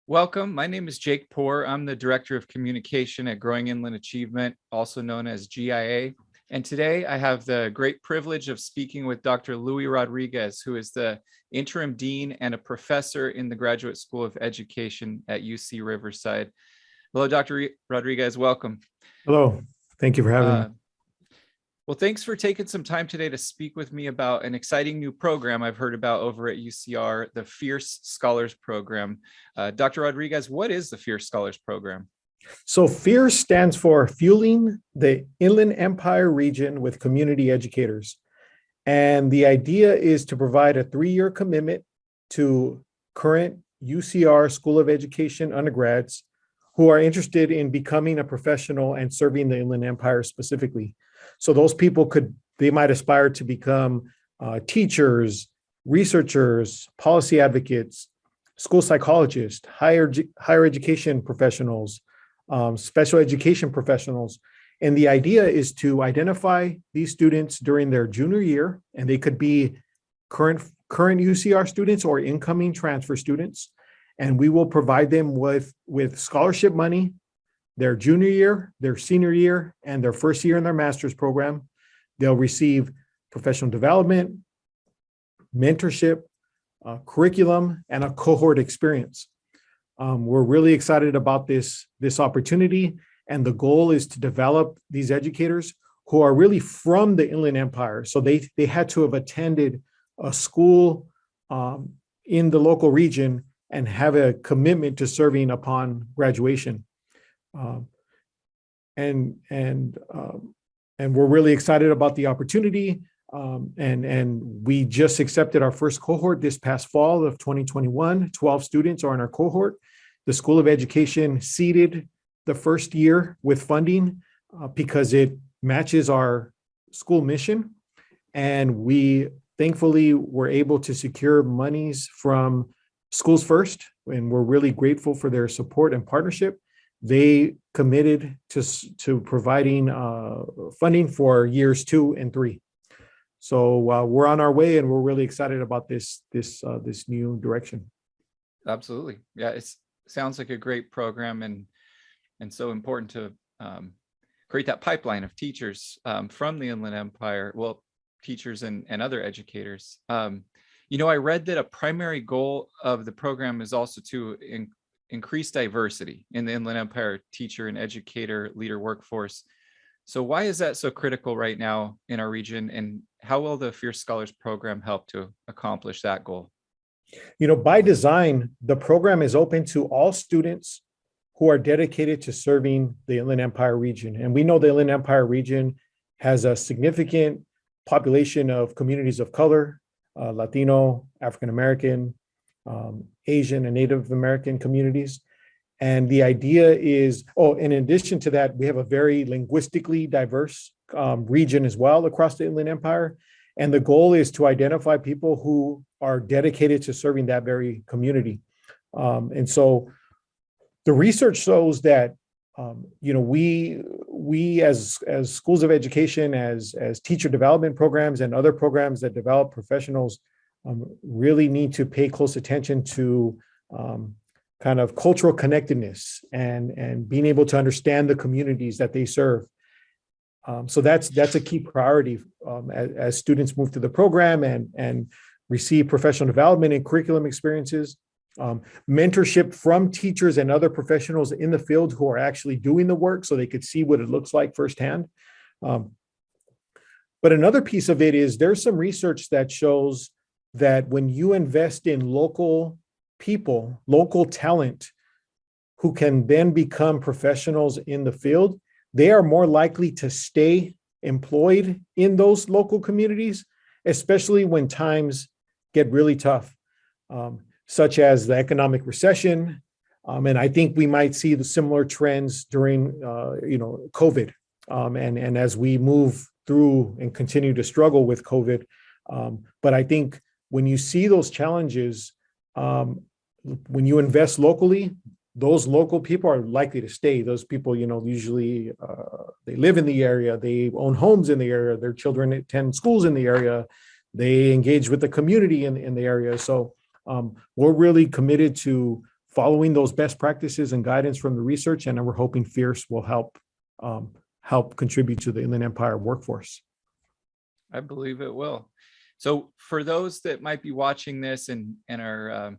Welcome. My name is Jake Poor. I'm the Director of Communication at Growing Inland Achievement, also known as GIA. And today I have the great privilege of speaking with Dr. Louie Rodriguez, who is the Interim Dean and a Professor in the Graduate School of Education at UC Riverside. Hello, Dr. Rodriguez. Welcome. Hello. Thank you for having me. Well, thanks for taking some time today to speak with me about an exciting new program I've heard about over at UCR, the Fierce Scholars Program. Dr. Rodriguez, what is the Fierce Scholars Program? So FIERCE stands for Fueling the Inland Empire Region with Community Educators. And the idea is to provide a 3-year commitment to current UCR School of Education undergrads who are interested in becoming a professional and serving the Inland Empire specifically. So those people they might aspire to become teachers, researchers, policy advocates, school psychologists, higher education professionals, special education professionals. And the idea is to identify these students during their junior year, and they could be current UCR students or incoming transfer students. And we will provide them with scholarship money their junior year, their senior year, and their first year in their master's program. They'll receive professional development, mentorship, curriculum, and a cohort experience. We're really excited about this opportunity, and the goal is to develop these educators who are really from the Inland Empire. So they had to have attended a school in the local region and have a commitment to serving upon graduation. And we're really excited about the opportunity. And we just accepted our first cohort this past fall of 2021. 12 students are in our cohort. The School of Education seeded the first year with funding because it matches our school mission. And we thankfully were able to secure monies from Schools First, and we're really grateful for their support and partnership. They committed to providing funding for years 2 and 3. So we're on our way, and we're really excited about this new direction. Absolutely, yeah. It sounds like a great program, and so important to create that pipeline of teachers from the Inland Empire. Well, teachers and other educators. I read that a primary goal of the program is also to increase diversity in the Inland Empire teacher and educator leader workforce. So why is that so critical right now in our region, and how will the Fierce Scholars Program help to accomplish that goal? By design, the program is open to all students who are dedicated to serving the Inland Empire region. And we know the Inland Empire region has a significant population of communities of color, Latino, African American, Asian and Native American communities. And the idea is, in addition to that, we have a very linguistically diverse region as well across the Inland Empire. And the goal is to identify people who are dedicated to serving that very community. And so the research shows that, we as schools of education, as teacher development programs and other programs that develop professionals really need to pay close attention to kind of cultural connectedness and being able to understand the communities that they serve. So that's a key priority as students move through the program and receive professional development and curriculum experiences, mentorship from teachers and other professionals in the field who are actually doing the work so they could see what it looks like firsthand. But another piece of it is there's some research that shows that when you invest in local people, local talent, who can then become professionals in the field, they are more likely to stay employed in those local communities, especially when times get really tough, such as the economic recession. And I think we might see the similar trends during, COVID. And as we move through and continue to struggle with COVID. But I think when you see those challenges, when you invest locally, those local people are likely to stay. Those people, usually they live in the area, they own homes in the area, their children attend schools in the area, they engage with the community in the area. So we're really committed to following those best practices and guidance from the research, and we're hoping Fierce will help contribute to the Inland Empire workforce. I believe it will. So for those that might be watching this and are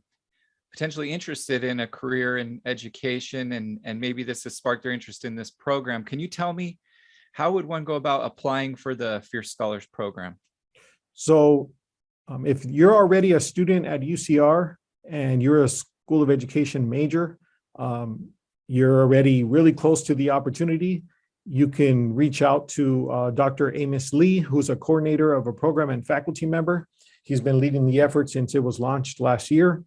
potentially interested in a career in education, and maybe this has sparked their interest in this program, can you tell me, how would one go about applying for the Fierce Scholars Program? So if you're already a student at UCR and you're a School of Education major, you're already really close to the opportunity, you can reach out to Dr. Amos Lee, who's a coordinator of a program and faculty member. He's been leading the effort since it was launched last year.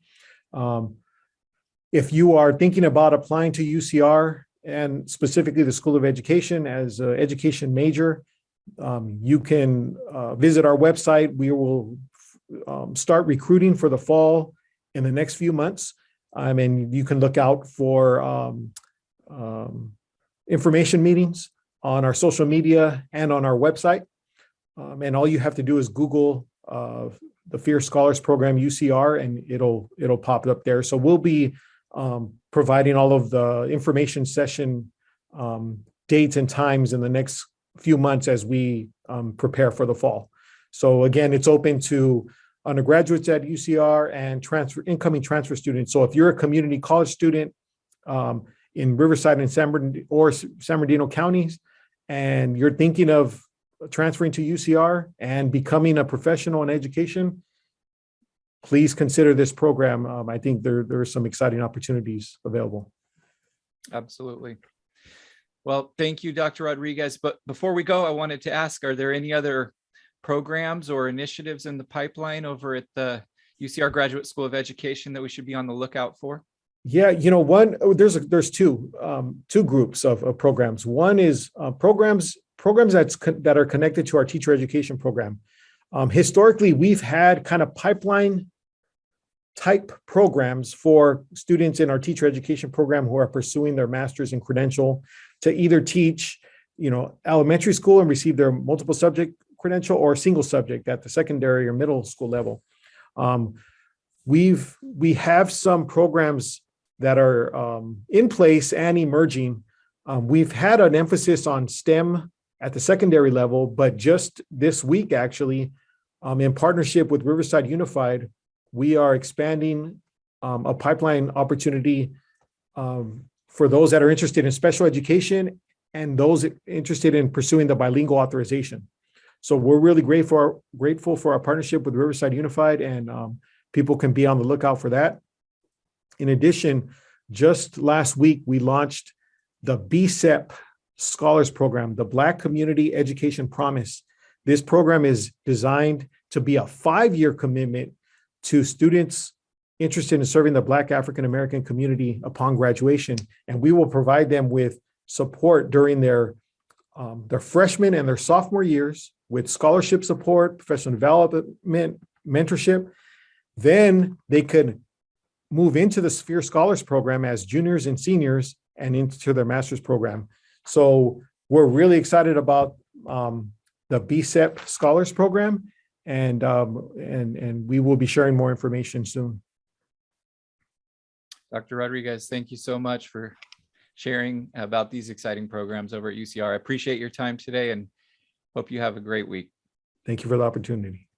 If you are thinking about applying to UCR and specifically the School of Education as an education major, you can visit our website. We will start recruiting for the fall in the next few months. And you can look out for information meetings on our social media and on our website. And all you have to do is Google the Fierce Scholars Program UCR, and it'll pop up there. So we'll be providing all of the information session dates and times in the next few months as we prepare for the fall. So again, it's open to undergraduates at UCR and incoming transfer students. So if you're a community college student in Riverside and San Bernardino counties, and you're thinking of transferring to UCR and becoming a professional in education, please consider this program. I think there are some exciting opportunities available. Absolutely. Well, thank you, Dr. Rodriguez. But before we go, I wanted to ask, are there any other programs or initiatives in the pipeline over at the UCR Graduate School of Education that we should be on the lookout for? Yeah, there's two groups of programs. One is programs that are connected to our teacher education program. Historically, we've had kind of pipeline type programs for students in our teacher education program who are pursuing their master's in credential to either teach, elementary school and receive their multiple subject credential, or single subject at the secondary or middle school level. We have some programs that are in place and emerging. We've had an emphasis on STEM at the secondary level, but just this week, actually, in partnership with Riverside Unified, we are expanding a pipeline opportunity for those that are interested in special education and those interested in pursuing the bilingual authorization. So we're really grateful for our partnership with Riverside Unified, and people can be on the lookout for that. In addition, just last week, we launched the BCEP Scholars Program, the Black Community Education Promise. This program is designed to be a 5-year commitment to students interested in serving the Black African American community upon graduation. And we will provide them with support during their freshman and their sophomore years with scholarship support, professional development, mentorship. Then they could move into the Fierce Scholars Program as juniors and seniors and into their master's program. So we're really excited about the BCEP Scholars Program, and we will be sharing more information soon. Dr. Rodriguez, thank you so much for sharing about these exciting programs over at UCR. I appreciate your time today and hope you have a great week. Thank you for the opportunity.